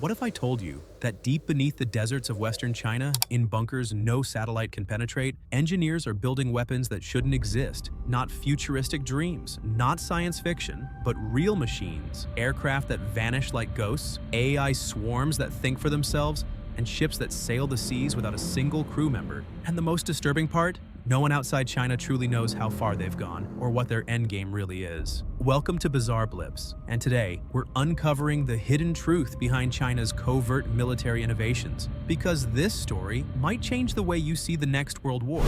What if I told you that deep beneath the deserts of Western China, in bunkers no satellite can penetrate, engineers are building weapons that shouldn't exist? Not futuristic dreams, not science fiction, but real machines, aircraft that vanish like ghosts, AI swarms that think for themselves, and ships that sail the seas without a single crew member. And the most disturbing part? No one outside China truly knows how far they've gone or what their endgame really is. Welcome to Bizarre Blips, and today we're uncovering the hidden truth behind China's covert military innovations, because this story might change the way you see the next world war.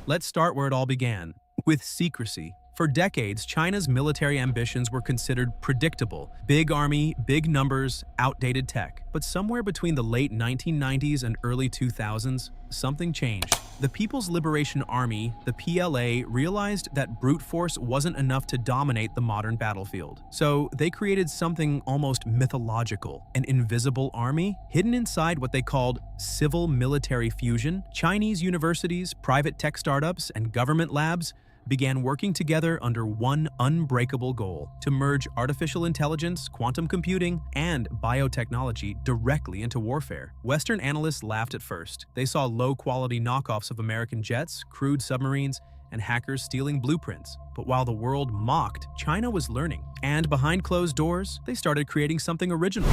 Let's start where it all began, with secrecy. For decades, China's military ambitions were considered predictable. Big army, big numbers, outdated tech. But somewhere between the late 1990s and early 2000s, something changed. The People's Liberation Army, the PLA, realized that brute force wasn't enough to dominate the modern battlefield. So they created something almost mythological, an invisible army hidden inside what they called civil-military fusion. Chinese universities, private tech startups, and government labs began working together under one unbreakable goal: to merge artificial intelligence, quantum computing, and biotechnology directly into warfare. Western analysts laughed at first. They saw low-quality knockoffs of American jets, crude submarines, and hackers stealing blueprints. But while the world mocked, China was learning. And behind closed doors, they started creating something original.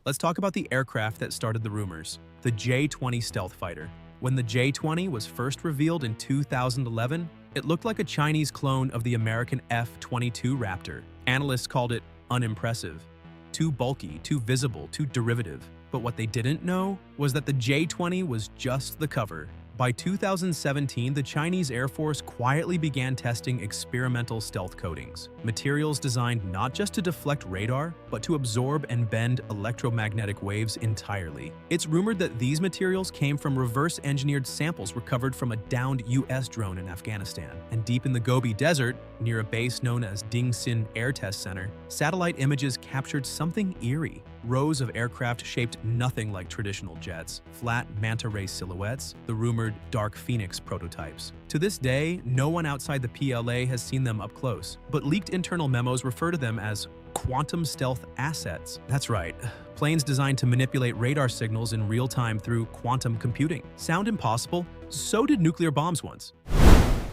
Let's talk about the aircraft that started the rumors: the J-20 stealth fighter. When the J-20 was first revealed in 2011, it looked like a Chinese clone of the American F-22 Raptor. Analysts called it unimpressive, too bulky, too visible, too derivative. But what they didn't know was that the J-20 was just the cover. By 2017, the Chinese Air Force quietly began testing experimental stealth coatings, materials designed not just to deflect radar, but to absorb and bend electromagnetic waves entirely. It's rumored that these materials came from reverse-engineered samples recovered from a downed US drone in Afghanistan. And deep in the Gobi Desert, near a base known as Ding Xin Air Test Center, satellite images captured something eerie. Rows of aircraft shaped nothing like traditional jets, flat manta ray silhouettes, the rumored Dark Phoenix prototypes. To this day, no one outside the PLA has seen them up close, but leaked internal memos refer to them as quantum stealth assets. That's right, planes designed to manipulate radar signals in real time through quantum computing. Sound impossible? So did nuclear bombs once.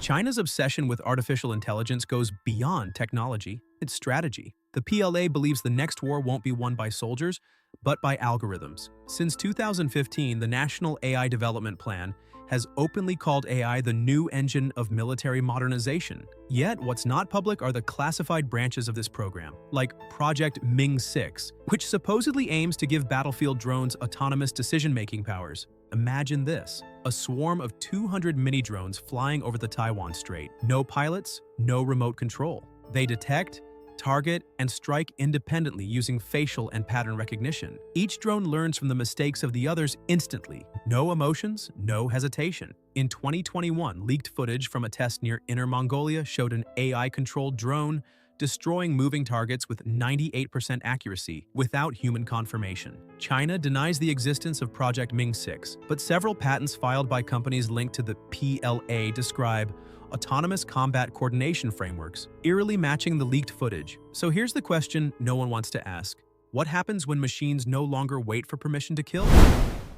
China's obsession with artificial intelligence goes beyond technology, it's strategy. The PLA believes the next war won't be won by soldiers, but by algorithms. Since 2015, the National AI Development Plan has openly called AI the new engine of military modernization. Yet, what's not public are the classified branches of this program, like Project Ming-6, which supposedly aims to give battlefield drones autonomous decision-making powers. Imagine this: a swarm of 200 mini-drones flying over the Taiwan Strait. No pilots, no remote control. They detect, target, and strike independently using facial and pattern recognition. Each drone learns from the mistakes of the others instantly. No emotions, no hesitation. In 2021, leaked footage from a test near Inner Mongolia showed an AI-controlled drone destroying moving targets with 98% accuracy without human confirmation. China denies the existence of Project Ming-6, but several patents filed by companies linked to the PLA describe autonomous combat coordination frameworks, eerily matching the leaked footage. So here's the question no one wants to ask: what happens when machines no longer wait for permission to kill?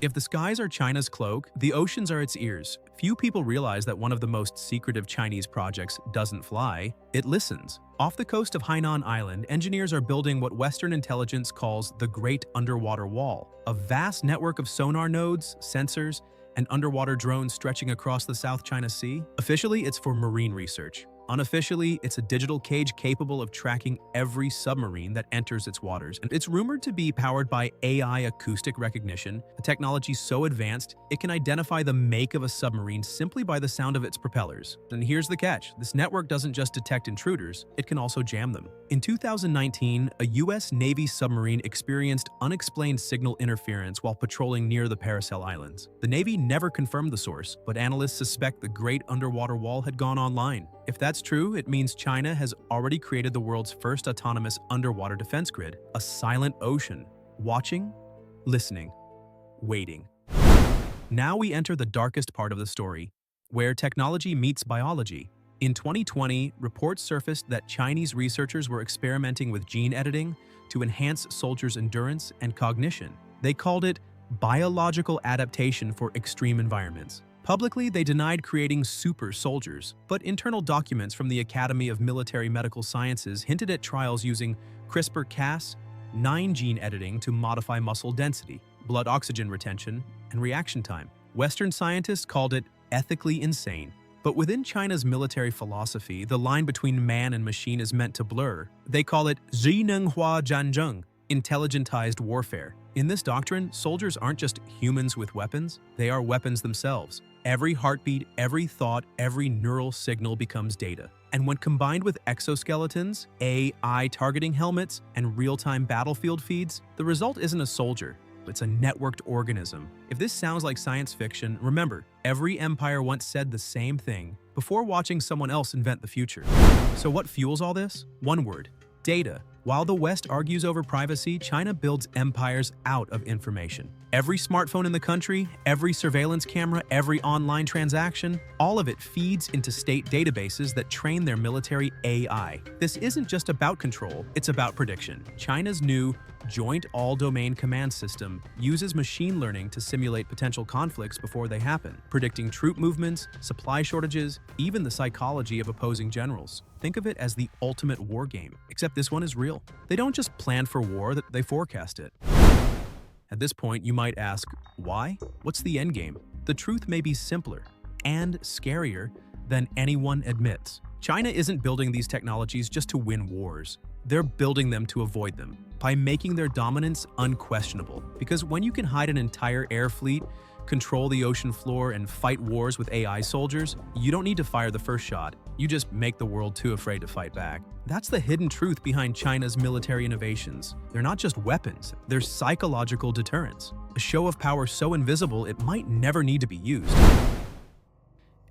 If the skies are China's cloak, the oceans are its ears. Few people realize that one of the most secretive Chinese projects doesn't fly, it listens. Off the coast of Hainan Island, engineers are building what Western intelligence calls the Great Underwater Wall, a vast network of sonar nodes, sensors, and underwater drones stretching across the South China Sea. Officially, it's for marine research. Unofficially, it's a digital cage capable of tracking every submarine that enters its waters. And it's rumored to be powered by AI acoustic recognition, a technology so advanced it can identify the make of a submarine simply by the sound of its propellers. And here's the catch: this network doesn't just detect intruders, it can also jam them. In 2019, a US Navy submarine experienced unexplained signal interference while patrolling near the Paracel Islands. The Navy never confirmed the source, but analysts suspect the Great Underwater Wall had gone online. If that's true, it means China has already created the world's first autonomous underwater defense grid, a silent ocean, watching, listening, waiting. Now we enter the darkest part of the story, where technology meets biology. In 2020, reports surfaced that Chinese researchers were experimenting with gene editing to enhance soldiers' endurance and cognition. They called it biological adaptation for extreme environments. Publicly, they denied creating super soldiers, but internal documents from the Academy of Military Medical Sciences hinted at trials using CRISPR-Cas9 gene editing to modify muscle density, blood oxygen retention, and reaction time. Western scientists called it ethically insane. But within China's military philosophy, the line between man and machine is meant to blur. They call it 智能化战争, intelligentized warfare. In this doctrine, soldiers aren't just humans with weapons, they are weapons themselves. Every heartbeat, every thought, every neural signal becomes data. And when combined with exoskeletons, AI targeting helmets, and real-time battlefield feeds, the result isn't a soldier. It's a networked organism. If this sounds like science fiction, remember, every empire once said the same thing before watching someone else invent the future. So what fuels all this? One word: data. While the West argues over privacy, China builds empires out of information. Every smartphone in the country, every surveillance camera, every online transaction, all of it feeds into state databases that train their military AI. This isn't just about control, it's about prediction. China's new Joint All-Domain Command System uses machine learning to simulate potential conflicts before they happen, predicting troop movements, supply shortages, even the psychology of opposing generals. Think of it as the ultimate war game, except this one is real. They don't just plan for war, they forecast it. At this point, you might ask, why? What's the end game? The truth may be simpler and scarier than anyone admits. China isn't building these technologies just to win wars. They're building them to avoid them by making their dominance unquestionable. Because when you can hide an entire air fleet, control the ocean floor, and fight wars with AI soldiers, you don't need to fire the first shot. You just make the world too afraid to fight back. That's the hidden truth behind China's military innovations. They're not just weapons, they're psychological deterrents. A show of power so invisible it might never need to be used.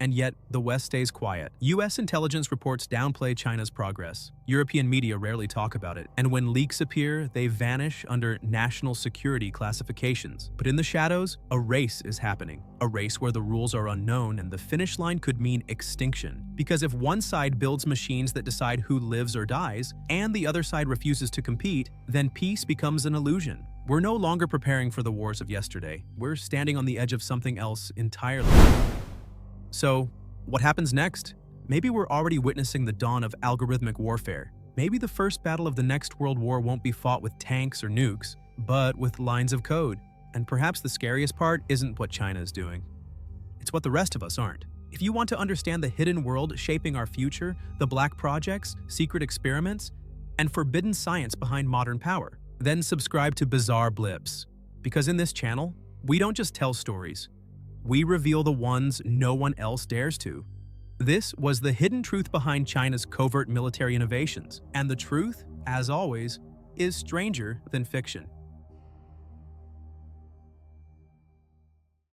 And yet, the West stays quiet. US intelligence reports downplay China's progress. European media rarely talk about it. And when leaks appear, they vanish under national security classifications. But in the shadows, a race is happening. A race where the rules are unknown and the finish line could mean extinction. Because if one side builds machines that decide who lives or dies, and the other side refuses to compete, then peace becomes an illusion. We're no longer preparing for the wars of yesterday. We're standing on the edge of something else entirely. So, what happens next? Maybe we're already witnessing the dawn of algorithmic warfare. Maybe the first battle of the next world war won't be fought with tanks or nukes, but with lines of code. And perhaps the scariest part isn't what China is doing. It's what the rest of us aren't. If you want to understand the hidden world shaping our future, the black projects, secret experiments, and forbidden science behind modern power, then subscribe to Bizarre Blips. Because in this channel, we don't just tell stories. We reveal the ones no one else dares to. This was the hidden truth behind China's covert military innovations, and the truth, as always, is stranger than fiction.